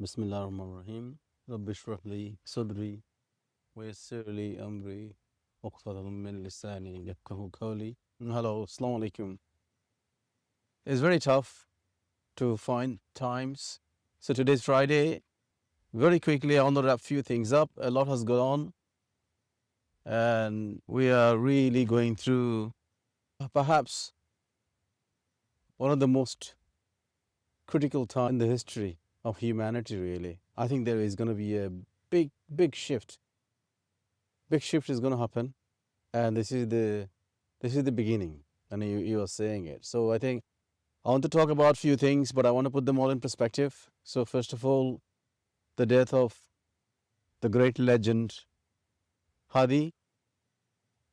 بسم الله الرحمن الرحيم رب اشرح لي صدري ويسر لي أمري واقتضى من لساني يفقهوا قولي. Hello, Assalamu alaikum. It's very tough to find times. So today's Friday. Very quickly, I want to wrap a few things up. A lot has gone on, and we are really going through perhaps one of the most critical times in the history of humanity, really. I think there is going to be a big shift. Big shift is going to happen, and this is the beginning, and you are saying it. So I think I want to talk about a few things, but I want to put them all in perspective. So first of all, the death of the great legend Haadi,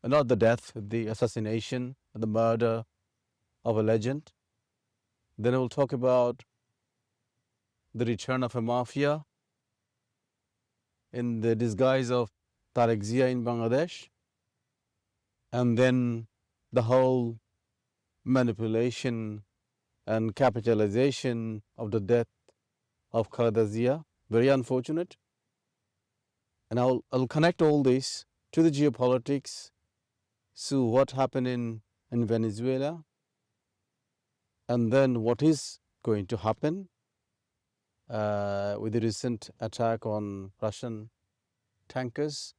not the death, the assassination, the murder of a legend. Then I will talk about the return of a mafia in the disguise of Tarek in Bangladesh, and then the whole manipulation and capitalization of the death of Khaleda. Very unfortunate. And I'll connect all this to the geopolitics, so what happened in Venezuela, and then what is going to happen with the recent attack on Russian tankers,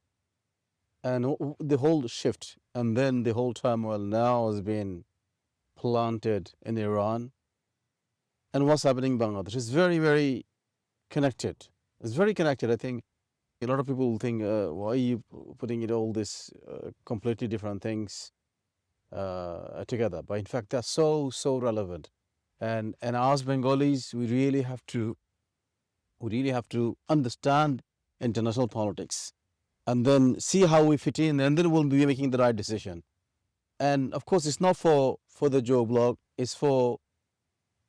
and the whole shift, and then the whole turmoil now has been planted in Iran, and what's happening in Bangladesh is very connected. It's very connected. I think a lot of people think, why are you putting it all this completely different things together? But in fact, they're so relevant. And as Bengalis, we really have to understand international politics, and then see how we fit in, and then we'll be making the right decision. And of course, it's not for the Joe blog. It's for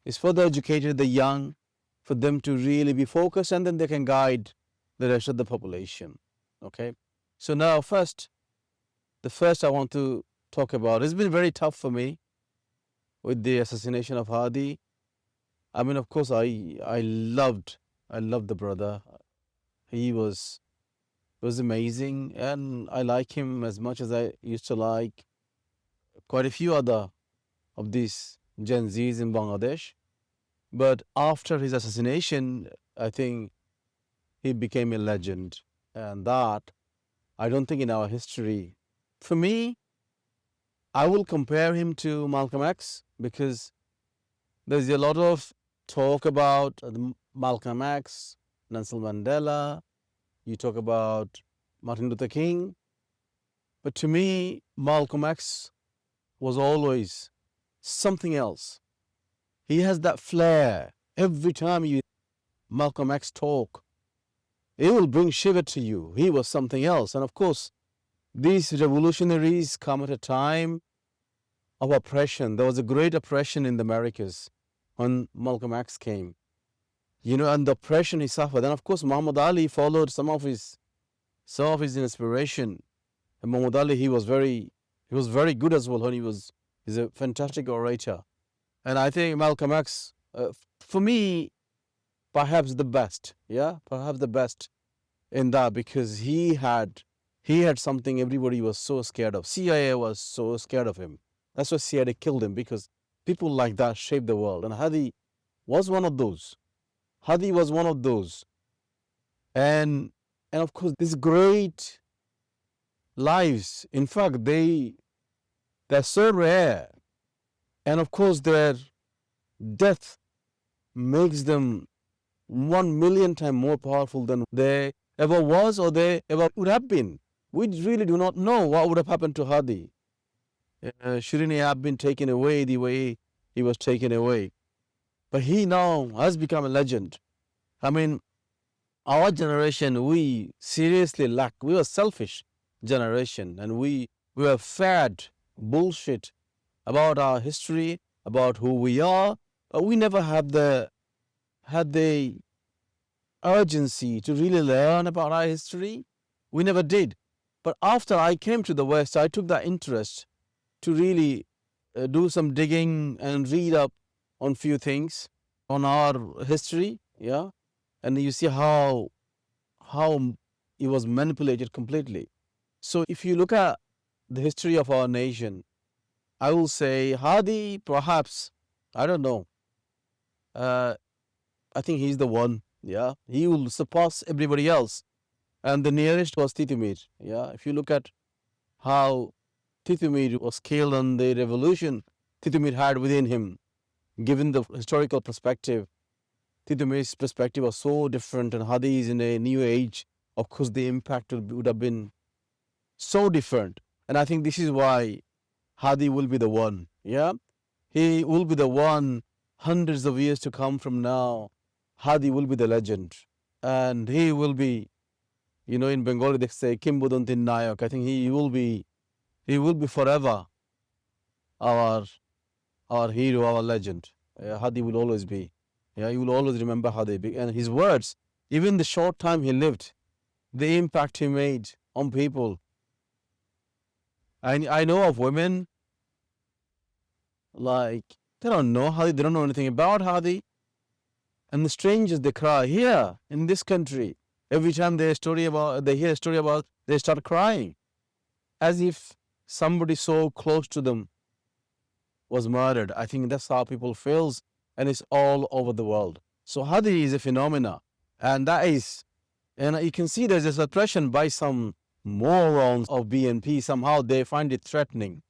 the educated, the young, for them to really be focused, and then they can guide the rest of the population. Okay. So now, the first I want to talk about. It's been very tough for me with the assassination of Haadi. I mean, of course, I loved the brother. He was amazing, and I like him as much as I used to like quite a few other of these Gen Zs in Bangladesh. But after his assassination, I think he became a legend, and that I don't think in our history. For me, I will compare him to Malcolm X, because there's a lot of talk about Malcolm X, Nelson Mandela. You talk about Martin Luther King, but to me, Malcolm X was always something else. He has that flair. Every time you Malcolm X talk, it will bring shiver to you. He was something else. And of course, these revolutionaries come at a time of oppression. There was a great oppression in the Americas when Malcolm X came, and the oppression he suffered. And of course, Muhammad Ali followed some of his inspiration. And Muhammad Ali, he was very good as well. He's a fantastic orator. And I think Malcolm X, for me, perhaps the best. Yeah, perhaps the best in that, because he had something everybody was so scared of. CIA was so scared of him. That's why CIA killed him, because people like that shaped the world. And Haadi was one of those. And of course, these great lives, in fact, they're so rare. And of course, their death makes them 1,000,000 times more powerful than they ever was or they ever would have been. We really do not know what would have happened to Haadi. Shouldn't he have been taken away the way he was taken away? But he now has become a legend. I mean, our generation, we seriously lack. We were selfish generation, and we were fed bullshit about our history, about who we are. We never had the urgency to really learn about our history. We never did. But after I came to the West, I took that interest to really do some digging and read up on few things on our history. Yeah. and you see how he was manipulated completely. So if you look at the history of our nation, I will say Haadi, perhaps, I don't know. Uh, I think he's the one. Yeah, he will surpass everybody else. And the nearest was Titumir. Yeah, if you look at how Titumir was killed on the revolution Titumir had within him, given the historical perspective, Titumir's perspective was so different, and Haadi is in a new age. Of course, the impact would have been so different. And I think this is why Haadi will be the one. Yeah, he will be the one hundreds of years to come from now. Haadi will be the legend, and he will be. In Bengali they say Kimbuduntin Nayak. I think he will be forever our our hero, our legend. Haadi will always be. Yeah, you will always remember Haadi. And his words, even the short time he lived, the impact he made on people. I know of women like they don't know Haadi, they don't know anything about Haadi, and the strangers they cry here in this country. Every time they hear a story about, they start crying, as if somebody so close to them was murdered. I think that's how people feels, and it's all over the world. So Haadi is a phenomena, and you can see there's a suppression by some morons of BNP. Somehow they find it threatening.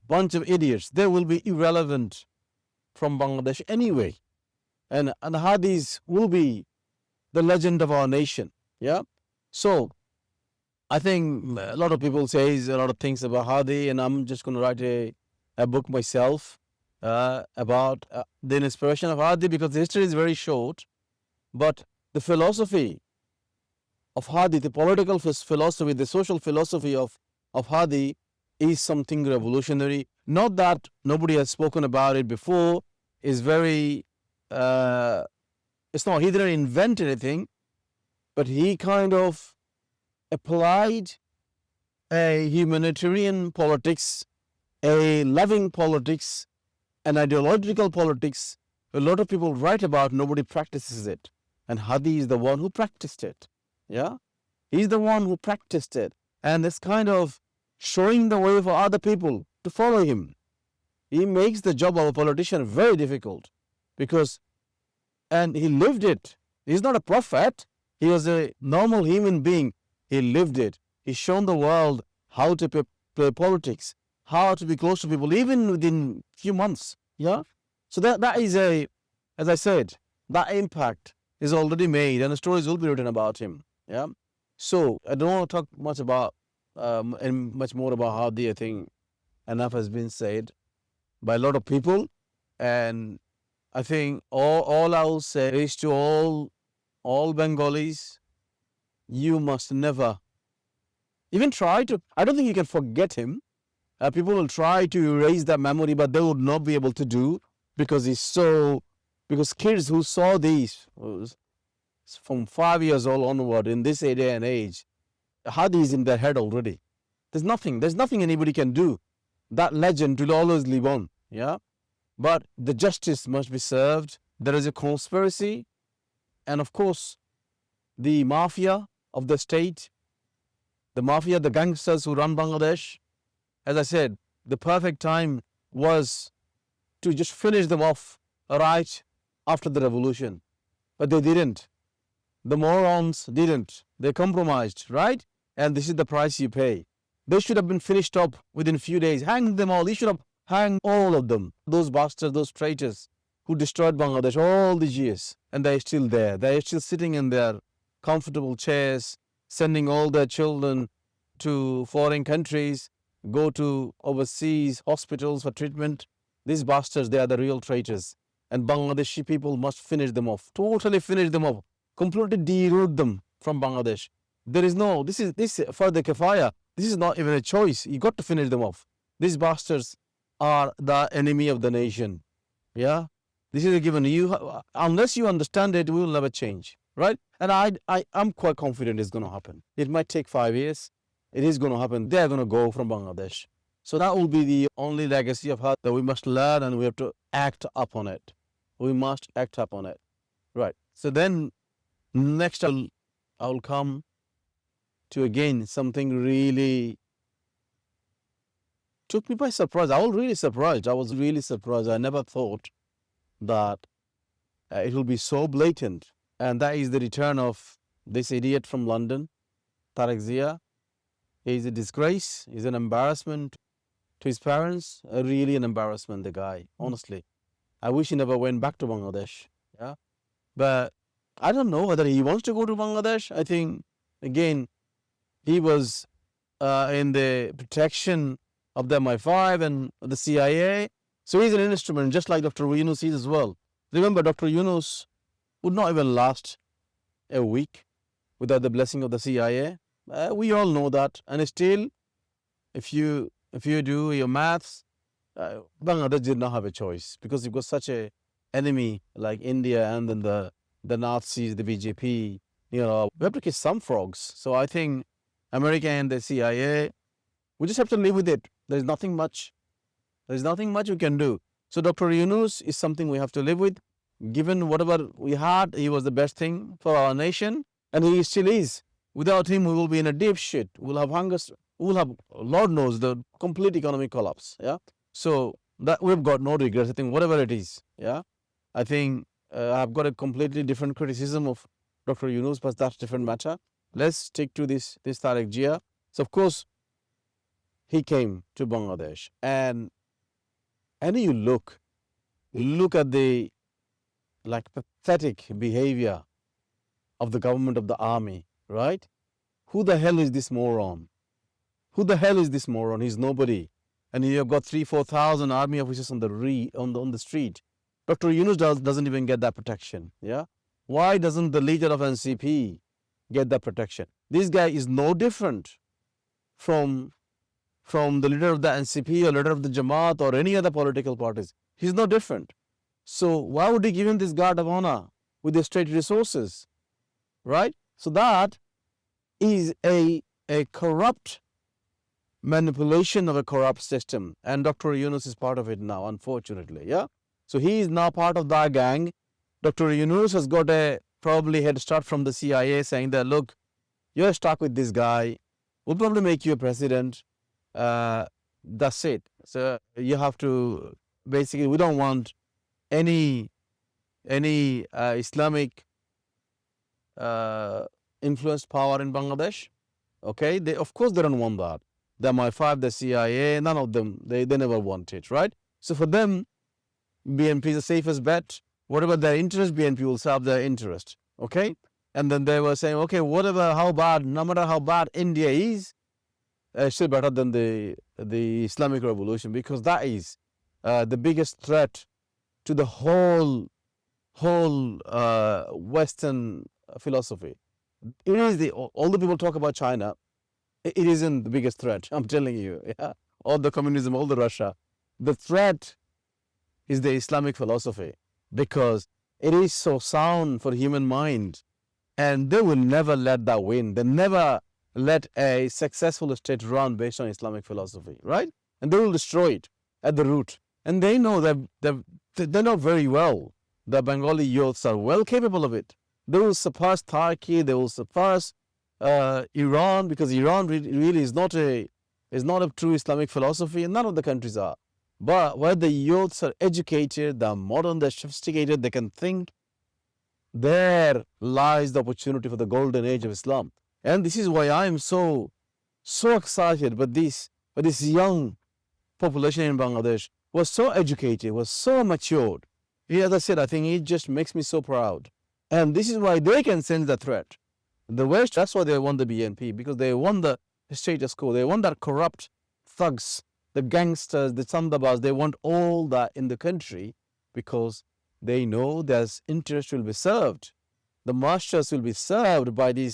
Bunch of idiots. They will be irrelevant from Bangladesh anyway, and Haadis will be the legend of our nation. Yeah. So I think a lot of people say a lot of things about Haadi, and I'm just going to write a book myself about the inspiration of Haadi, because the history is very short, but the philosophy of Haadi, the political philosophy, the social philosophy of Haadi is something revolutionary. Not that nobody has spoken about it before. It's very, it's not, he didn't invent anything, but he kind of applied a humanitarian politics, a loving politics, an ideological politics. A lot of people write about, nobody practices it. And Haadi is the one who practiced it. Yeah? He's the one who practiced it. And it's kind of showing the way for other people to follow him. He makes the job of a politician very difficult, and he lived it. He's not a prophet. He was a normal human being. He lived it. He's shown the world how to play politics, how to be close to people, even within few months. Yeah. So that is as I said, that impact is already made, and the stories will be written about him. Yeah. So I don't want to talk much about and much more about Haadi. I think enough has been said by a lot of people, and I think all I will say is to all Bengalis, you must never even try to. I don't think you can forget him. People will try to erase that memory, but they will not be able to do, because because kids who saw these from 5 years old onward in this day and age, Haadi is in their head already. There's nothing anybody can do. That legend will always live on. Yeah. But the justice must be served. There is a conspiracy, and of course, the mafia of the state, the gangsters who run Bangladesh. As I said, the perfect time was to just finish them off right after the revolution. But they didn't. The morons didn't. They compromised, right? And this is the price you pay. They should have been finished up within a few days. Hang them all. You should have hanged all of them. Those bastards, those traitors who destroyed Bangladesh all these years. And they're still there. They're still sitting in their comfortable chairs, sending all their children to foreign countries, go to overseas hospitals for treatment. These bastards, they are the real traitors. And Bangladeshi people must finish them off. Totally finish them off. Completely deroot them from Bangladesh. There is no, this for the kafaya. This is not even a choice. You got to finish them off. These bastards are the enemy of the nation. Yeah. This is a given. Unless you understand it, we will never change. Right? And I'm quite confident it's going to happen. It might take 5 years. It is going to happen. They are going to go from Bangladesh. So that will be the only legacy of her that we must learn, and we have to act upon it. We must act upon it. Right. So then next I'll come to again something really took me by surprise. I was really surprised. I never thought that it will be so blatant. And that is the return of this idiot from London, Tarek. He's a disgrace. He's an embarrassment to his parents. Really an embarrassment, the guy, honestly. I wish he never went back to Bangladesh. Yeah. But I don't know whether he wants to go to Bangladesh. I think, again, he was in the protection of the MI5 and the CIA. So he's an instrument, just like Dr. Yunus is as well. Remember, Dr. Yunus would not even last a week without the blessing of the CIA. We all know that. And still, if you do your maths, Bangladesh did not have a choice because you've got such a enemy like India and then the Nazis, the BJP. We have to kiss some frogs. So I think America and the CIA, we just have to live with it. There's nothing much we can do. So Dr. Yunus is something we have to live with. Given whatever we had, he was the best thing for our nation, and he still is. Without him, we will be in a deep shit. We'll have hunger. We'll have, Lord knows, the complete economic collapse. Yeah. So that we've got no regrets. I think whatever it is. Yeah. I think I've got a completely different criticism of Dr. Yunus, but that's a different matter. Let's stick to this Tarek Jia. So of course, he came to Bangladesh, and you look at the pathetic behavior of the government, of the army, right? Who the hell is this moron? He's nobody. And you have got 3,000-4,000 army officers on the street. Dr. Yunus doesn't even get that protection. Yeah? Why doesn't the leader of NCP get that protection? This guy is no different from the leader of the NCP or leader of the Jamaat or any other political parties. He's no different. So why would he give him this guard of honor with the state resources? Right? So that is a corrupt manipulation of a corrupt system. And Dr. Yunus is part of it now, unfortunately. Yeah. So he is now part of that gang. Dr. Yunus has got a probably head start from the CIA saying that, look, you're stuck with this guy. We'll probably make you a president. That's it. So you have to, basically, we don't want any Islamic influenced power in Bangladesh. Okay, of course they don't want that. The MI5, the CIA, none of them, they never want it, right? So for them, BNP is the safest bet. Whatever their interest, BNP will serve their interest. Okay, and then they were saying, okay, no matter how bad India is, still better than the Islamic Revolution, because that is the biggest threat to the whole Western philosophy. It is all the people talk about China. It isn't the biggest threat. I'm telling you. Yeah? All the communism, all the Russia. The threat is the Islamic philosophy, because it is so sound for human mind, and they will never let that win. They never let a successful state run based on Islamic philosophy, right? And they will destroy it at the root. And they know they know very well the Bengali youths are well capable of it. They will surpass Turkey. They will surpass Iran, because Iran really is not a true Islamic philosophy, and none of the countries are. But where the youths are educated, they're modern, they're sophisticated, they can think, there lies the opportunity for the golden age of Islam. And this is why I am so excited. But this young population in Bangladesh was so educated, was so matured. As I said, I think it just makes me so proud. And this is why they can sense the threat. The West, that's why they want the BNP, because they want the status quo. They want that corrupt thugs, the gangsters, the Sandabas. They want all that in the country, because they know their interest will be served. The masters will be served by the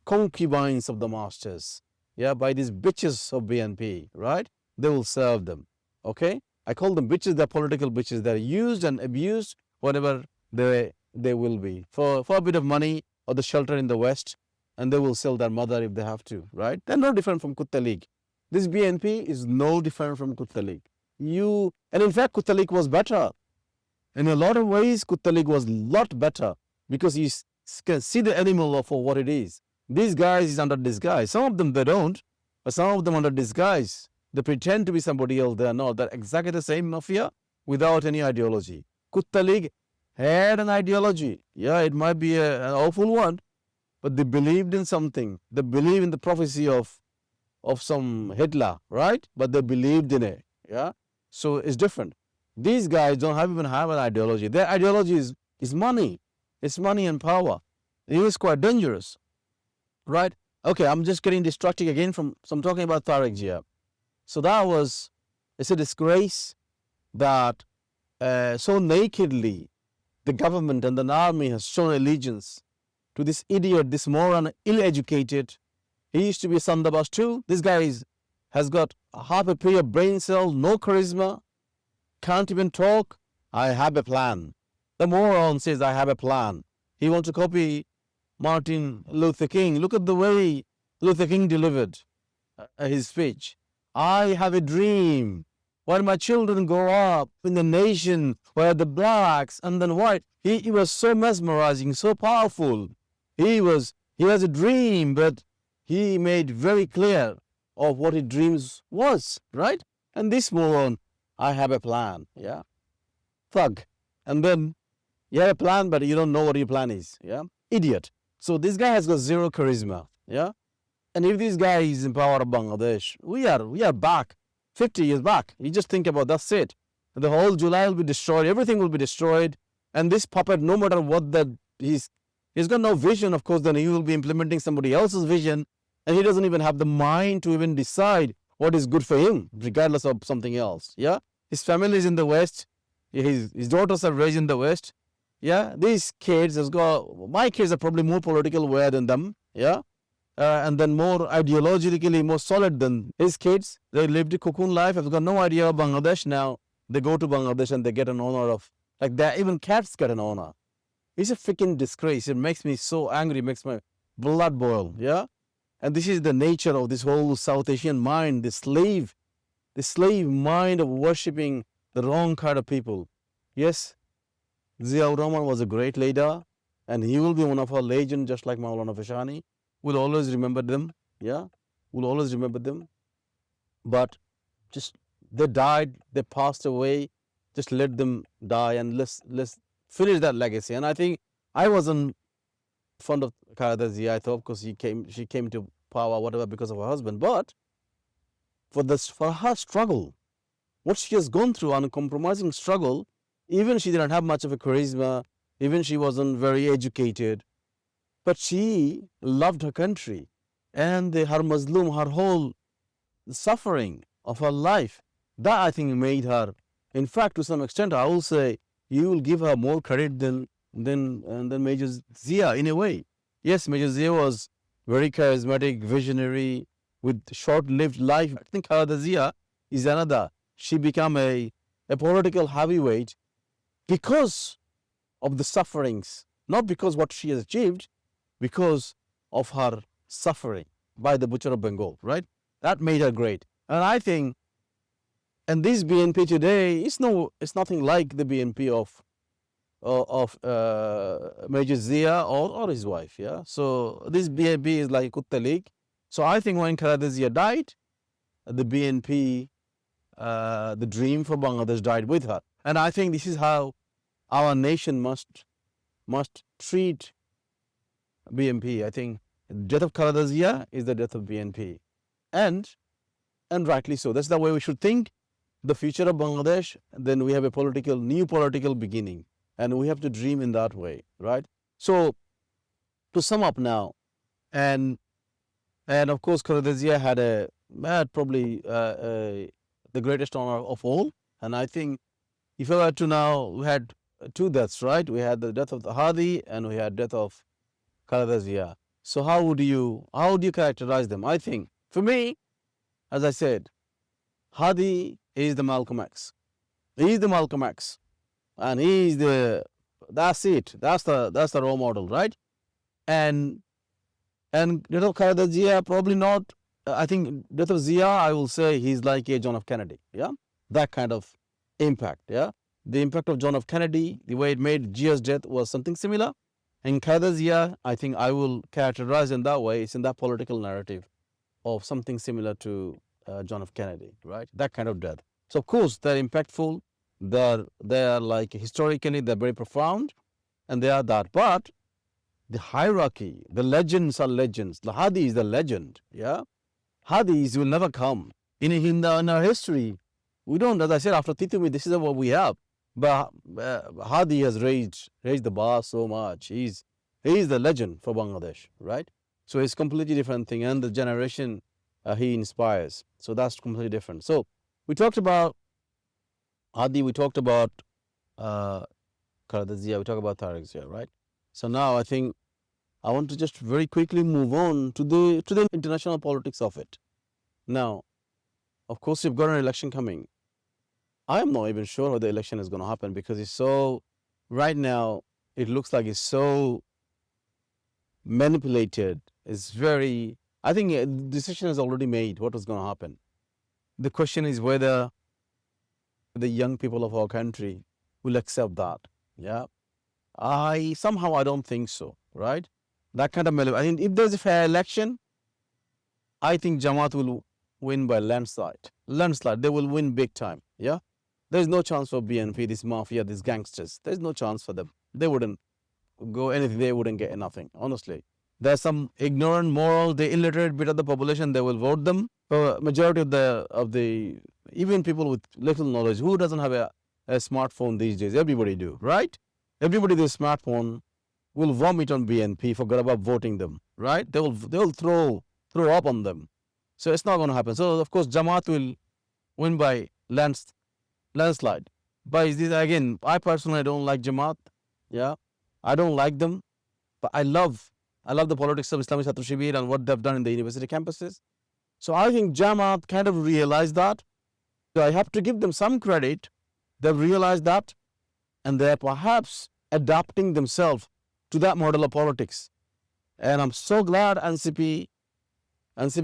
concubines of the masters. Yeah, by these bitches of BNP, right? They will serve them. Okay? I call them bitches, they're political bitches. They're used and abused, whatever they will be, for a bit of money or the shelter in the West, and they will sell their mother if they have to, right? They're no different from Kutta League. This BNP is no different from Kutta League. And in fact, Kutta League was better. In a lot of ways, Kutta League was a lot better because you can see the animal for what it is. These guys is under disguise. Some of them they don't, but some of them under disguise. They pretend to be somebody else. They are not. They're exactly the same mafia without any ideology. Kutta League had an ideology. Yeah, it might be an awful one, but they believed in something. They believe in the prophecy of some Hitler, right? But they believed in it. Yeah, so it's different. These guys don't even have an ideology. Their ideology is money. It's money and power. It is quite dangerous, right? Okay, I'm just getting distracted again from some talking about Tarek here. So it's a disgrace that so nakedly the government and the army has shown allegiance to this idiot, this moron, ill-educated. He used to be a Sandabas too. This guy has got half a pair of brain cells, no charisma, can't even talk. I have a plan. The moron says, I have a plan. He wants to copy Martin Luther King. Look at the way Luther King delivered his speech. I have a dream. When my children grow up in the nation where the blacks and then white, he was so mesmerizing, so powerful. He has a dream, but he made very clear of what his dreams was, right? And this moron, I have a plan, yeah? Thug. And then you have a plan, but you don't know what your plan is, yeah? Idiot. So this guy has got zero charisma, yeah? And if this guy is in power of Bangladesh, we are back, 50 years back. You just think about that's it. The whole July will be destroyed, everything will be destroyed. And this puppet, no matter what that he's got no vision, of course, then he will be implementing somebody else's vision. And he doesn't even have the mind to even decide what is good for him, regardless of something else. Yeah. His family is in the West. His daughters are raised in the West. Yeah. These kids my kids are probably more politically aware than them. Yeah. And then more ideologically more solid than his kids. They lived a cocoon life, have got no idea of Bangladesh. Now they go to Bangladesh and they get an honor of, like that, even cats get an honor. It's a freaking disgrace. It makes me so angry, makes my blood boil. Yeah. And this is the nature of this whole South Asian mind, the slave mind of worshipping the wrong kind of people. Yes, Ziaur Rahman was a great leader, and he will be one of our legends, just like Maulana Fashani. We'll always remember them. Yeah, we'll always remember them. But just they died, they passed away. Just let them die, and let's finish that legacy. And I think I wasn't fond of Khaleda Zia, I thought, because she came to power, whatever, because of her husband. But for her struggle, what she has gone through, uncompromising struggle, even she didn't have much of a charisma, even she wasn't very educated, but she loved her country, and her Muslim, her whole suffering of her life, that I think made her, in fact, to some extent, I will say, you will give her more credit than Major Zia in a way. Yes, Major Zia was very charismatic, visionary, with short-lived life. I think Khaleda Zia is another. She became a political heavyweight because of the sufferings, not because what she has achieved, because of her suffering by the butcher of Bengal, right? That made her great. And I think, and this BNP today it's nothing like the BNP of Major Zia or his wife. Yeah. So this BNP is like Kutta League. So I think when Khaleda Zia died, the BNP, the dream for Bangladesh died with her. And I think this is how our nation must treat BNP. I think the death of Khaleda Zia is the death of BNP. And rightly so. That's the way we should think the future of Bangladesh. Then we have a new political beginning. And we have to dream in that way, right? So to sum up now, and of course, Khaleda Zia had probably the greatest honor of all. And I think if I were to now, we had two deaths, right? We had the death of the Haadi and we had death of Khaleda Zia. So how would you characterize them? I think for me, as I said, Haadi is the Malcolm X. He is the Malcolm X. And that's it. That's the role model, right? And death of Khaleda Zia, probably not. I think death of Zia, I will say he's like a John F. Kennedy. Yeah, that kind of impact. Yeah, the impact of John F. Kennedy, the way it made Zia's death was something similar. And Khaleda, I think I will characterize in that way. It's in that political narrative of something similar to John F. Kennedy, right? That kind of death. So of course they're impactful. They're like historically they're very profound, and they are that. But the hierarchy, the legends are legends. The Haadi is the legend. Yeah, Hadis will never come in our history. We don't, as I said, after Titumi, this is what we have. But Haadi has raised the bar so much. He's the legend for Bangladesh, right? So it's completely different thing, and the generation he inspires. So that's completely different. So we talked about Haadi, we talked about uh, Khaleda Zia, we talked about Tarek Zia, right? So now I think I want to just very quickly move on to the international politics of it. Now, of course, you've got an election coming. I am not even sure how the election is going to happen because it's so, right now, it looks like it's so manipulated. It's very, I think the decision is already made what is going to happen. The question is whether the young people of our country will accept that. Yeah. I don't think so, right? That kind of, I think if there's a fair election, I think Jamaat will win by landslide. Landslide, they will win big time. Yeah. There's no chance for BNP, this mafia, these gangsters. There's no chance for them. They wouldn't go anything. They wouldn't get nothing, honestly. There's some ignorant, moral, the illiterate bit of the population. They will vote them. Majority of the even people with little knowledge, who doesn't have a smartphone these days? Everybody do, right? Everybody with a smartphone will vomit on BNP, forget about voting them, right? They'll throw up on them. So it's not going to happen. So of course Jamaat will win by landslide. But is this, again, I personally don't like Jamaat. Yeah, I don't like them, but I love the politics of Islamic Chhatra Shibir and what they've done in the university campuses. So I think Jamaat kind of realized that. So I have to give them some credit. They've realized that, and they're perhaps adapting themselves to that model of politics. And I'm so glad NCP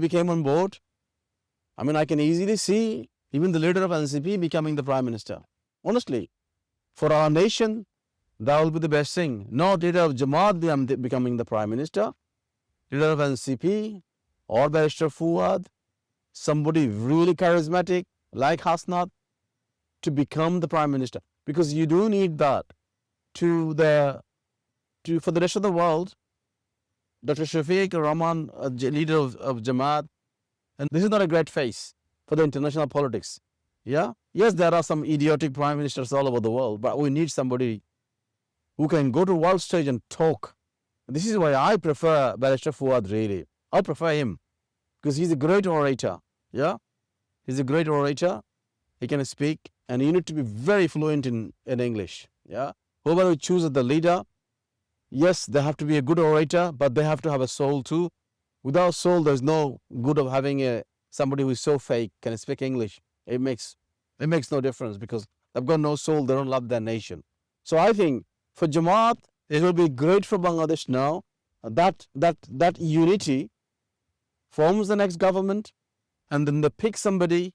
came on board. I mean, I can easily see even the leader of NCP becoming the prime minister. Honestly, for our nation, that will be the best thing. Not leader of Jamaat becoming the prime minister, leader of NCP or Barrister Fuad, somebody really charismatic like Hasnat to become the prime minister. Because you do need that for the rest of the world. Dr. Shafiq Rahman, leader of Jamaat, and this is not a great face for the international politics. Yeah? Yes, there are some idiotic prime ministers all over the world, but we need somebody who can go to world stage and talk. This is why I prefer Barrister Fuad, really. I prefer him because he's a great orator. Yeah? He's a great orator. He can speak, and you need to be very fluent in English. Yeah? Whoever we choose as the leader, yes, they have to be a good orator, but they have to have a soul too. Without soul, there's no good of having somebody who is so fake, can speak English. It makes no difference because they've got no soul. They don't love their nation. So I think for Jamaat, it will be great for Bangladesh now. That unity forms the next government, and then they pick somebody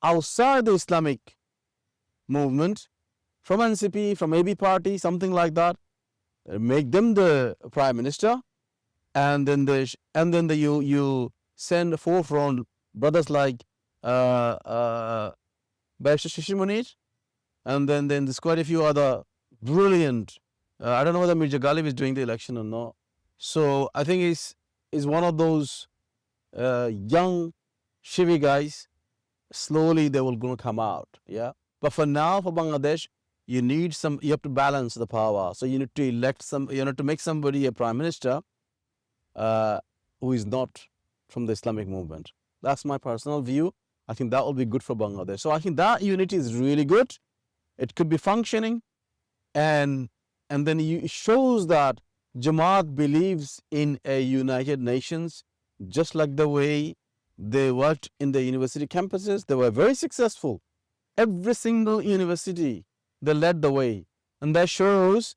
outside the Islamic movement, from NCP, from AB party, something like that, make them the prime minister, and then you send forefront brothers like Barrister Shishir Munir, and then there's quite a few other brilliant. I don't know whether Mirza Ghalib is doing the election or not. So I think is one of those young Shivi guys. Slowly they will going to come out. Yeah. But for now, for Bangladesh, you have to balance the power. So you need to you need to make somebody a prime minister who is not from the Islamic movement. That's my personal view. I think that will be good for Bangladesh. So I think that unity is really good. It could be functioning, and then it shows that Jamaat believes in a United Nations, just like the way they worked in the university campuses. They were very successful. Every single university, they led the way. And that shows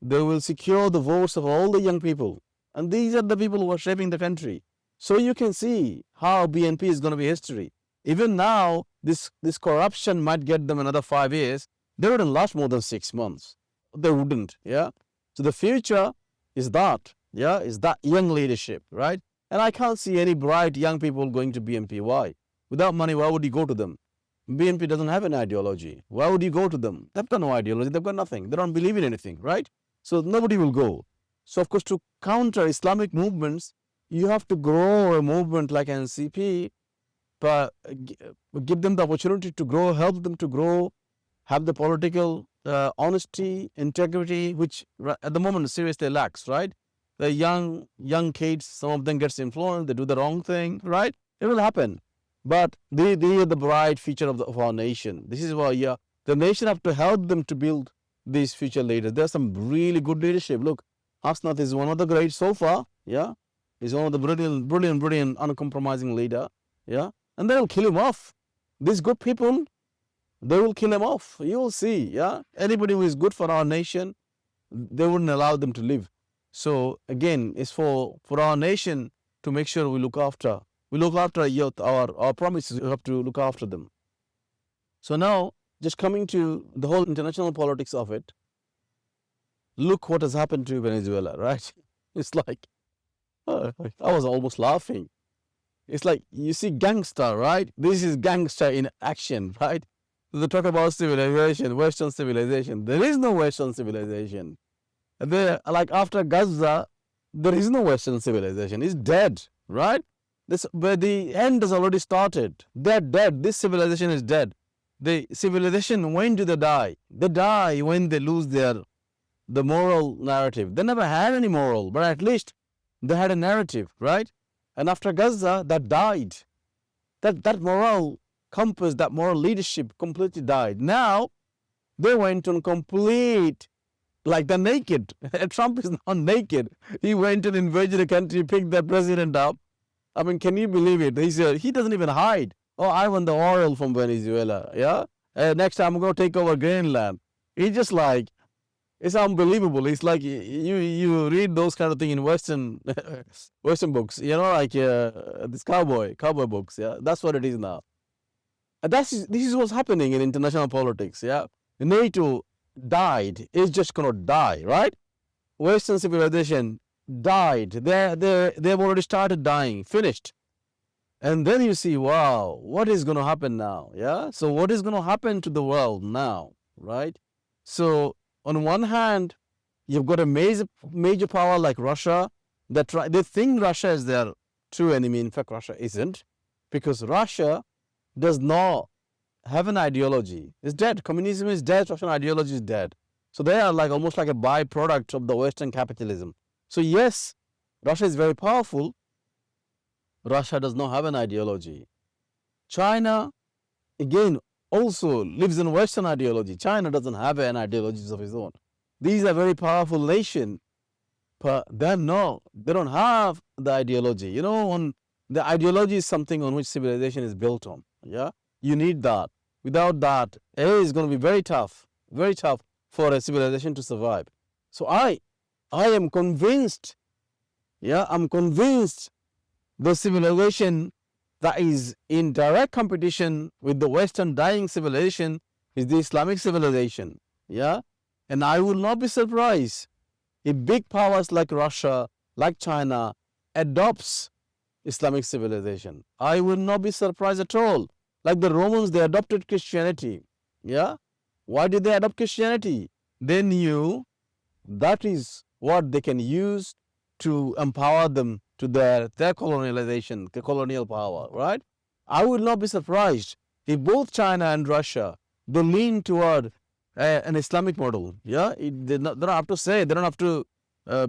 they will secure the votes of all the young people. And these are the people who are shaping the country. So you can see how BNP is going to be history. Even now, this corruption might get them another 5 years. They wouldn't last more than 6 months. They wouldn't, yeah? So the future is that, is that young leadership, right? And I can't see any bright young people going to BNP. Why? Without money, why would you go to them? BNP doesn't have an ideology. Why would you go to them? They've got no ideology. They've got nothing. They don't believe in anything, right? So nobody will go. So of course, to counter Islamic movements, you have to grow a movement like NCP, but give them the opportunity to grow, help them to grow, have the political honesty, integrity, which at the moment seriously lacks, right? The young kids, some of them gets influenced, they do the wrong thing, right? It will happen. But they are the bright future of our nation. This is why, the nation have to help them to build these future leaders. There's some really good leadership. Look, Hasnath is one of the great so far, He's one of the brilliant, uncompromising leader, and they'll kill him off. These good people, they will kill him off. You will see, Anybody who is good for our nation, they wouldn't allow them to live. So again, it's for our nation to make sure we look after youth, our promises. We have to look after them. So now, just coming to the whole international politics of it, look what has happened to Venezuela, right? It's like, I was almost laughing. It's like, you see gangster, right? This is gangster in action, right? They talk about civilization, Western civilization. There is no Western civilization. Like after Gaza, there is no Western civilization. It's dead, right? But the end has already started. They're dead. This civilization is dead. The civilization, when do they die? They die when they lose the moral narrative. They never had any moral, but at least they had a narrative, right? And after Gaza, that died. That moral compass, that moral leadership completely died. Now, they went on complete, like they're naked. Trump is not naked. He went and invaded a country, picked the president up. I mean, can you believe it? He doesn't even hide. Oh, I want the oil from Venezuela, next time I'm going to take over Greenland. He's just like, it's unbelievable. It's like you read those kind of things in Western books, like this cowboy books. That's what it is now. And this is what's happening in international politics. NATO died. It's just gonna die, right? Western civilization died. They've already started dying, finished. And then you see, wow, what is going to happen now? So what is going to happen to the world now, right? So on one hand, you've got a major power like Russia they think Russia is their true enemy. In fact, Russia isn't, because Russia does not have an ideology. It's dead. Communism is dead. Russian ideology is dead. So they are like almost like a byproduct of the Western capitalism. So yes, Russia is very powerful. Russia does not have an ideology. China, again, also lives in Western ideology. China doesn't have an ideology of its own. These are very powerful nations, but they don't have the ideology. The ideology is something on which civilization is built on. You need that. Without that, it's going to be very tough for a civilization to survive. So I am convinced, I'm convinced the civilization that is in direct competition with the Western dying civilization is the Islamic civilization. And I will not be surprised if big powers like Russia, like China, adopts Islamic civilization. I will not be surprised at all. Like the Romans, they adopted Christianity. Why did they adopt Christianity? They knew that is what they can use to empower them to their colonialization, colonial power, right? I would not be surprised if both China and Russia, they lean toward an Islamic model. They don't have to say, they don't have to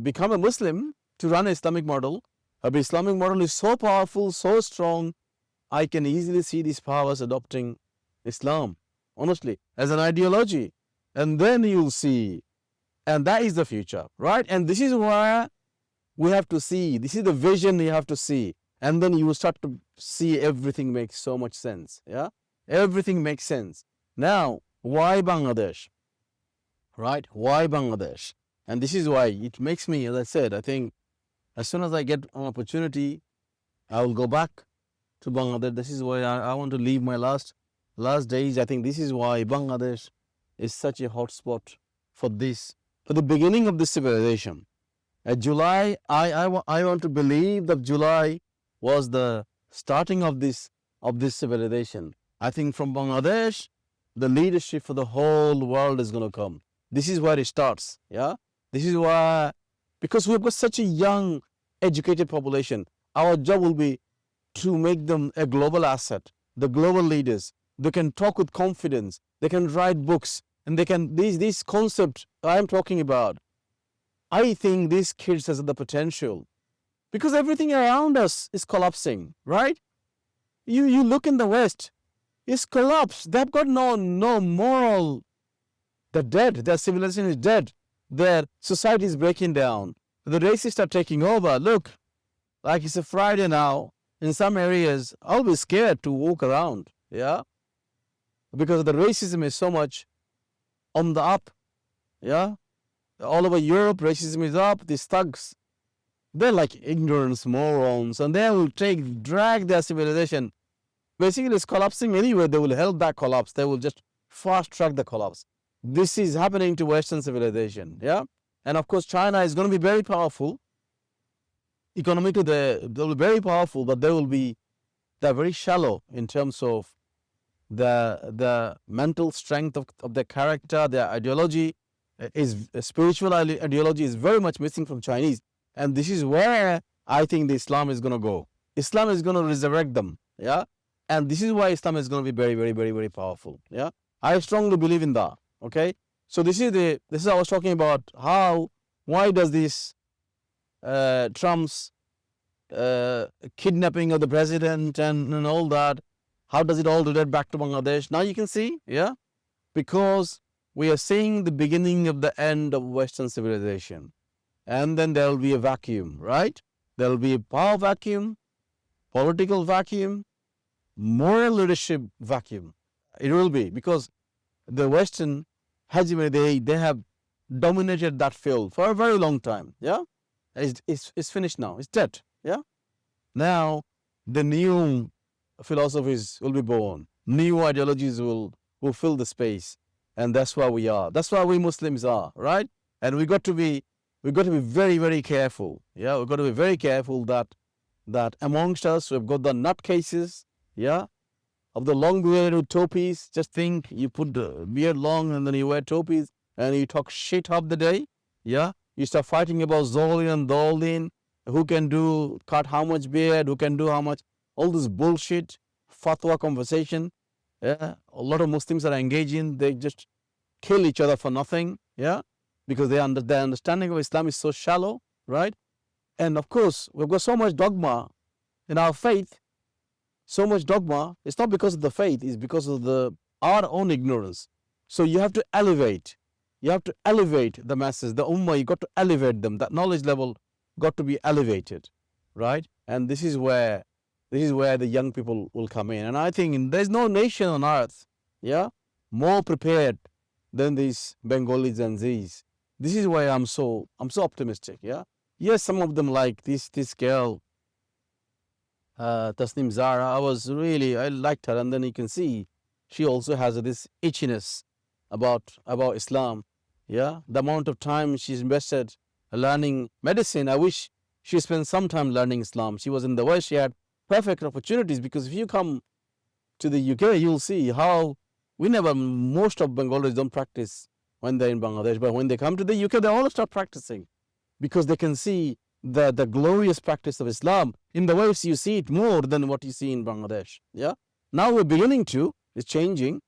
become a Muslim to run an Islamic model. The Islamic model is so powerful, so strong, I can easily see these powers adopting Islam, honestly, as an ideology. And then you'll see, and that is the future, right? And this is where we have to see, this is the vision you have to see. And then you will start to see everything makes so much sense. Everything makes sense. Now, why Bangladesh? Right? Why Bangladesh? And this is why it makes me, as I said, I think as soon as I get an opportunity, I will go back to Bangladesh. This is why I want to leave my last days. I think this is why Bangladesh is such a hot spot for this for the beginning of this civilization. July, I want to believe that July was the starting of this civilization. I think from Bangladesh, the leadership for the whole world is going to come. This is where it starts. Yeah, this is why, because we've got such a young, educated population. Our job will be to make them a global asset, the global leaders. They can talk with confidence. They can write books, and they can these concepts I am talking about. I think these kids has the potential because everything around us is collapsing, right? You look in the West, it's collapsed. They've got no moral. They're dead. Their civilization is dead. Their society is breaking down. The racists are taking over. Look, like it's a Friday now. In some areas, I'll be scared to walk around. Yeah, because the racism is so much on the up. Yeah, all over Europe, racism is up. These thugs, they're like ignorance morons, and they will drag their civilization. Basically, it's collapsing anyway. They will help that collapse. They will just fast track the collapse. This is happening to Western civilization. Yeah, and of course, China is going to be very powerful. Economically, they'll be very powerful, but they're very shallow in terms of the mental strength of their character, their ideology is spiritual ideology is very much missing from Chinese, and this is where I think the Islam is going to go. Islam is going to resurrect them, yeah, and this is why Islam is going to be very, very, very, very powerful. Yeah, I strongly believe in that. Okay, so this is I was talking about why does this Trump's kidnapping of the president and all that, how does it all relate back to Bangladesh? Now you can see, yeah, because we are seeing the beginning of the end of Western civilization. And then there will be a vacuum, right? There will be a power vacuum, political vacuum, moral leadership vacuum. It will be because the Western hegemony, they have dominated that field for a very long time. Yeah, it's finished now. It's dead. Yeah. Now the new philosophies will be born. New ideologies will fill the space, and that's where we are. That's where we Muslims are, right? And we got to be very, very careful. Yeah, we've got to be very careful that amongst us we've got the nutcases. Yeah, of the long beard with topies. Just think, you put the beard long and then you wear topies and you talk shit half the day. Yeah, you start fighting about Zolin and Dolin, who can cut how much beard, who can do how much, all this bullshit, fatwa conversation. Yeah, a lot of Muslims are engaging. They just kill each other for nothing. Yeah, because their understanding of Islam is so shallow, right? And of course, we've got so much dogma in our faith. So much dogma. It's not because of the faith. It's because of our own ignorance. So you have to elevate. You have to elevate the masses, the ummah. You got to elevate them. That knowledge level got to be elevated, right? And this is where the young people will come in. And I think there's no nation on earth, yeah, more prepared than these Bengali Gen Zs. This is why I'm so optimistic. Yeah. Yes, some of them like this girl, Tasnim Zara. I liked her, and then you can see she also has this itchiness about Islam. Yeah, the amount of time she's invested learning medicine. I wish she spent some time learning Islam. She was in the West. She had perfect opportunities, because if you come to the UK, you'll see how most of Bengalis don't practice when they're in Bangladesh, but when they come to the UK, they all start practicing, because they can see the glorious practice of Islam. In the West, you see it more than what you see in Bangladesh. Yeah. Now we're beginning to. It's changing,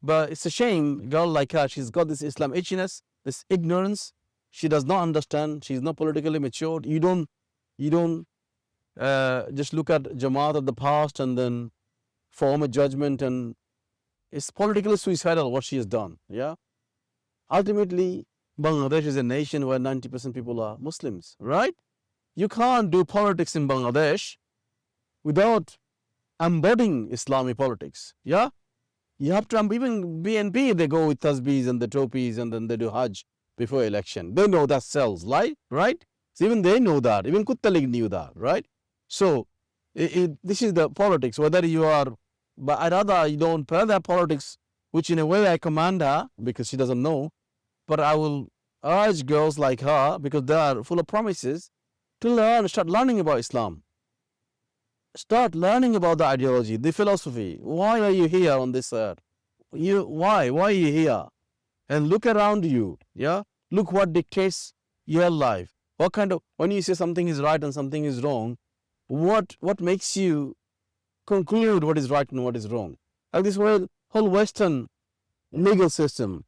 but it's a shame. A girl like her, she's got this Islam itchiness, this ignorance. She does not understand. She's not politically matured. You don't just look at Jamaat of the past and then form a judgment, and it's politically suicidal what she has done. Yeah. Ultimately, Bangladesh is a nation where 90% people are Muslims, right? You can't do politics in Bangladesh without embodying Islamic politics. Yeah? You have to, even BNP, they go with tasbihs and the topis and then they do Hajj before election. They know that sells, right? So even they know that. Even Kuttalik knew that, right? So this is the politics. Whether you are, but I'd rather you don't play that politics, which in a way I command her because she doesn't know. But I will urge girls like her, because they are full of promises, to start learning about Islam. Start learning about the ideology, the philosophy. Why are you here on this earth? Why are you here? And look around you. Yeah, look what dictates your life. What kind of, when you say something is right and something is wrong, what makes you conclude what is right and what is wrong? Like this whole Western legal system,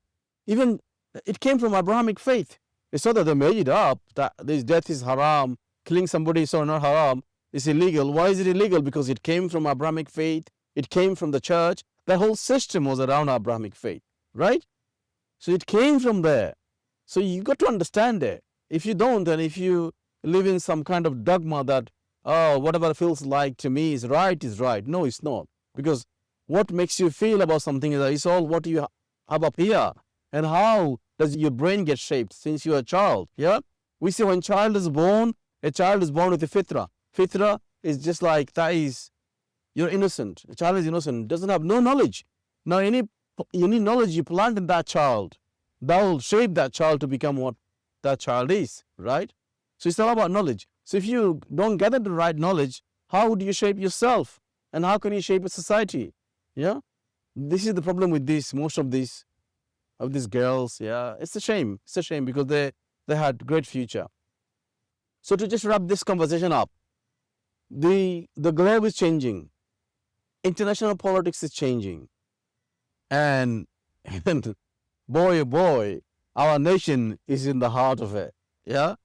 even it came from Abrahamic faith. It's not that they made it up that this death is haram, killing somebody is so not haram, it's illegal. Why is it illegal? Because it came from Abrahamic faith, it came from the church. The whole system was around Abrahamic faith, right? So it came from there. So you got to understand it. If you don't, and if you live in some kind of dogma that, oh, whatever feels like to me is right. No, it's not. Because what makes you feel about something is all what you have up here. And how does your brain get shaped since you're a child? Yeah? We say when a child is born with a fitra. Fitra is just like, that is, you're innocent. A child is innocent, doesn't have no knowledge. Now, any knowledge you plant in that child, that will shape that child to become what that child is, right? So it's all about knowledge. So if you don't gather the right knowledge, how do you shape yourself? And how can you shape a society? Yeah? This is the problem with most of these girls. Yeah, it's a shame. It's a shame because they had great future. So to just wrap this conversation up, the globe is changing. International politics is changing. And boy, oh boy, our nation is in the heart of it. Yeah,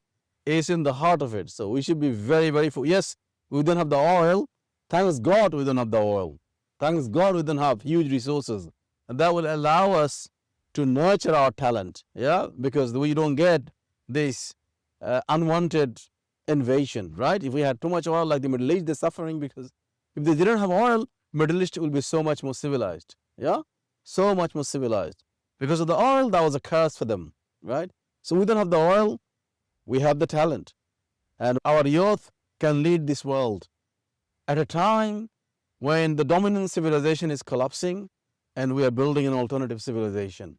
it's in the heart of it. So we should be very, very full. Yes, we don't have the oil. Thanks God we don't have the oil. Thanks God we don't have huge resources. And that will allow us to nurture our talent. Yeah, because we don't get this unwanted invasion, right? If we had too much oil, like the Middle East, they're suffering because if they didn't have oil, Middle East will be so much more civilized. Yeah, so much more civilized. Because of the oil, that was a curse for them, right? So we don't have the oil, we have the talent. And our youth can lead this world at a time when the dominant civilization is collapsing and we are building an alternative civilization.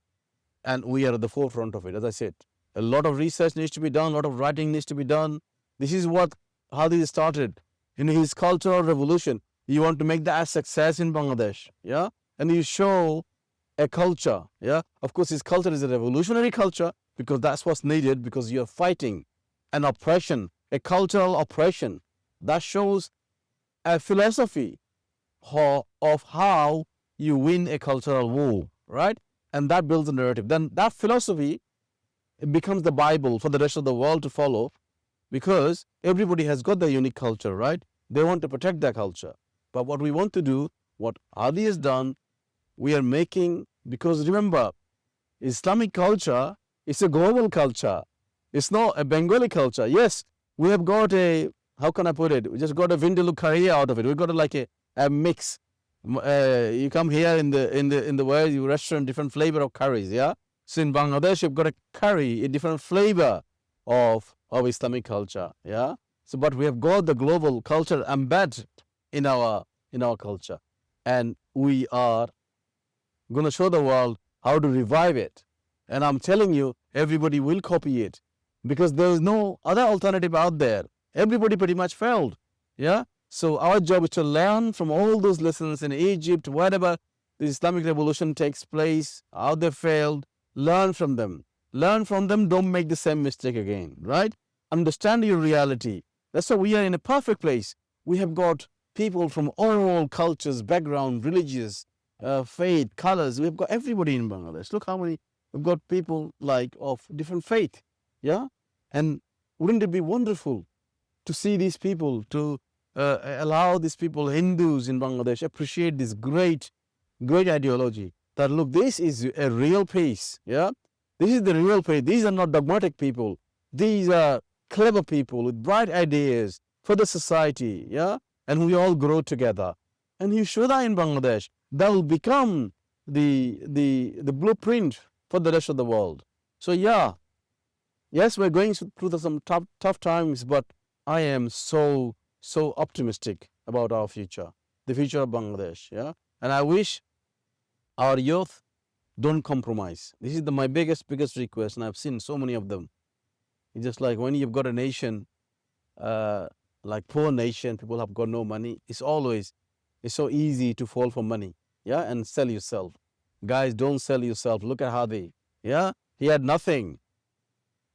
And we are at the forefront of it, as I said. A lot of research needs to be done, a lot of writing needs to be done. This is what Haadi started in his cultural revolution. You want to make that a success in Bangladesh, yeah? And you show a culture, yeah? Of course, his culture is a revolutionary culture because that's what's needed, because you're fighting an oppression, a cultural oppression. That shows a philosophy of how you win a cultural war, right? And that builds a narrative. Then that philosophy, it becomes the Bible for the rest of the world to follow, because everybody has got their unique culture, right? They want to protect their culture. But what we want to do, what Haadi has done, we are making, because remember, Islamic culture is a global culture. It's not a Bengali culture. Yes, we have got a, how can I put it? We just got a Vindaloo curry out of it. We got like a mix. You come here in the world, you restaurant, different flavor of curries, yeah? So in Bangladesh, you've got a curry, a different flavor of Islamic culture, yeah? So, but we have got the global culture embedded in our culture. And we are going to show the world how to revive it. And I'm telling you, everybody will copy it because there is no other alternative out there. Everybody pretty much failed. Yeah. So our job is to learn from all those lessons in Egypt, wherever the Islamic revolution takes place, how they failed, learn from them. Learn from them, don't make the same mistake again, right? Understand your reality. That's why we are in a perfect place. We have got people from all cultures, background, religious, faith, colors. We've got everybody in Bangladesh. Look how many, we've got people like of different faith. Yeah. And wouldn't it be wonderful to see these people, to allow these people, Hindus in Bangladesh, appreciate this great ideology that, look, this is a real peace. Yeah. This is the real peace. These are not dogmatic people. These are clever people with bright ideas for the society. Yeah. And we all grow together. And you show that in Bangladesh, that will become the blueprint for the rest of the world. So yeah, yes, we're going through some tough times, but I am so optimistic about our future, the future of Bangladesh. Yeah, and I wish our youth Don't compromise. This is my biggest request, and I've seen so many of them. It's just like when you've got a nation, uh, like poor nation, people have got no money. It's so easy to fall for money, yeah, and sell yourself. Guys, don't sell yourself. Look at Haadi, yeah, he had nothing.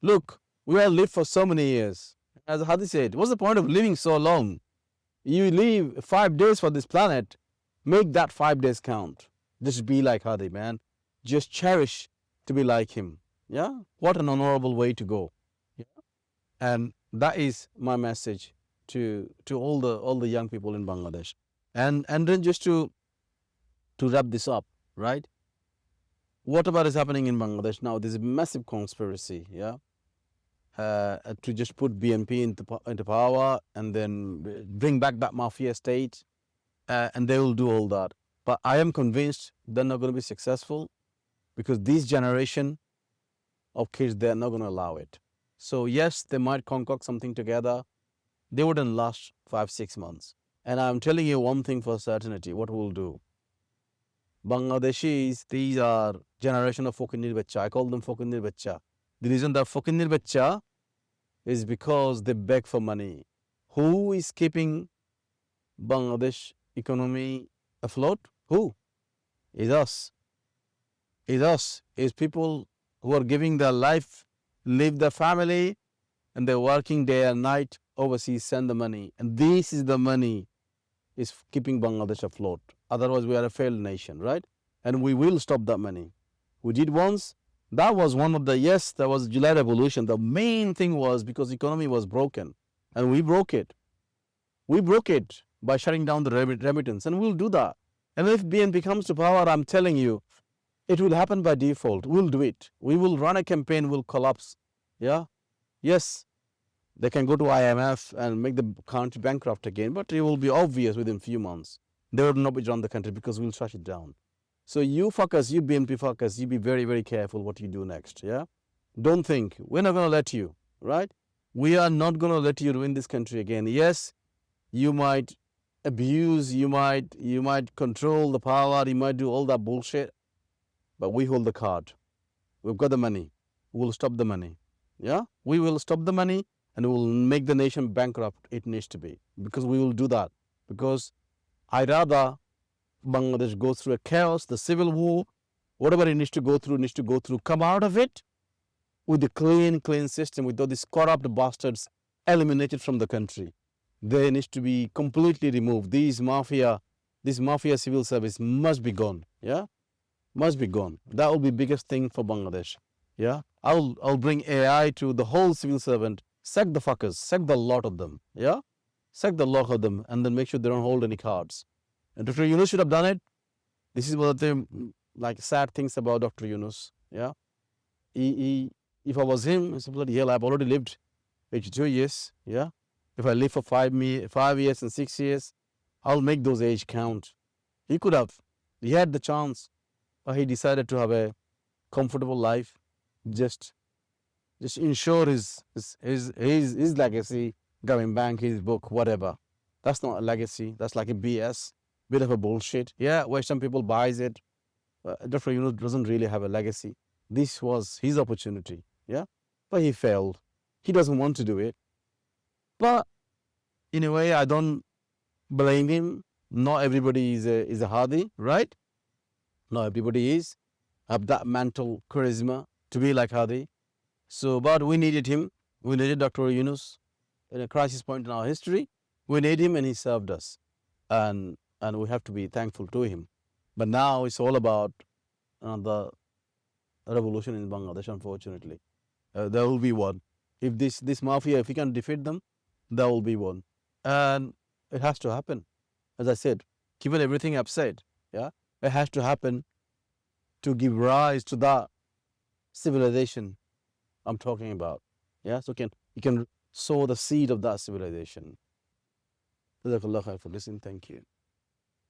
Look, we have lived for so many years. As Haadi said, what's the point of living so long? You live 5 days for this planet. Make that 5 days count. Just be like Haadi, man. Just cherish to be like him. Yeah? What an honorable way to go. Yeah? And that is my message to all the young people in Bangladesh. And then just to wrap this up, right? Whatever is happening in Bangladesh now, there's a massive conspiracy, yeah, to just put BNP into power and then bring back that mafia state, and they will do all that. But I am convinced they're not going to be successful because this generation of kids, they're not going to allow it. So yes, they might concoct something together. They wouldn't last 5 6 months. And I'm telling you one thing for certainty: what we'll do. Bangladeshis, these are generation of Fokinir Bacha. I call them Fokinir Bacha. The reason they're Fokinir Bacha is because they beg for money. Who is keeping Bangladesh economy afloat? Who? Is us. Is us. Is people who are giving their life, leave their family, and they're working day and night overseas, send the money. And this is the money is keeping Bangladesh afloat. Otherwise, we are a failed nation, right? And we will stop that money. We did once. That was one of the, yes, that was July Revolution. The main thing was because the economy was broken. And we broke it. We broke it by shutting down the remittance. And we'll do that. And if BNP comes to power, I'm telling you, it will happen by default. We'll do it. We will run a campaign, we'll collapse. Yeah? Yes, they can go to IMF and make the country bankrupt again, but it will be obvious within few months. They will not be run the country because we'll shut it down. So you fuckers, you BNP fuckers, you be very, very careful what you do next. Yeah? Don't think. We're not going to let you, right? We are not going to let you ruin this country again. Yes, you might abuse, you might control the power, you might do all that bullshit, but we hold the card. We've got the money. We'll stop the money. Yeah? We will stop the money and we will make the nation bankrupt. It needs to be. Because we will do that. Because I'd rather Bangladesh go through a chaos, the civil war, whatever it needs to go through, come out of it with a clean system, with all these corrupt bastards eliminated from the country. They need to be completely removed. This mafia civil service must be gone. Yeah? Must be gone. That will be biggest thing for Bangladesh. Yeah, I'll bring AI to the whole civil servant. Sack the fuckers, sack the lot of them. Yeah, sack the lot of them, and then make sure they don't hold any cards. And Dr. Yunus should have done it. This is one of the like sad things about Dr. Yunus. Yeah, if I was him, it's bloody hell. I've already lived 82 years. Yeah, if I live for 5 years and 6 years, I'll make those age count. He could have. He had the chance, but he decided to have a comfortable life. Just ensure his legacy, government bank, his book, whatever. That's not a legacy. That's like a BS, bit of a bullshit. Yeah, where some people buys it. Dr. Yunus doesn't really have a legacy. This was his opportunity. Yeah, but he failed. He doesn't want to do it. But in a way, I don't blame him. Not everybody is a Haadi, right? Not everybody have that mental charisma to be like Haadi. So, but we needed him. We needed Dr. Yunus in a crisis point in our history. We need him, and he served us, and we have to be thankful to him. But now it's all about the revolution in Bangladesh. Unfortunately, there will be one. If this mafia, if we can defeat them, there will be one, and it has to happen. As I said, given everything I've said, yeah, it has to happen to give rise to that civilization I'm talking about. Yeah, so you can sow the seed of that civilization. Jazakallah khair for listening. Thank you.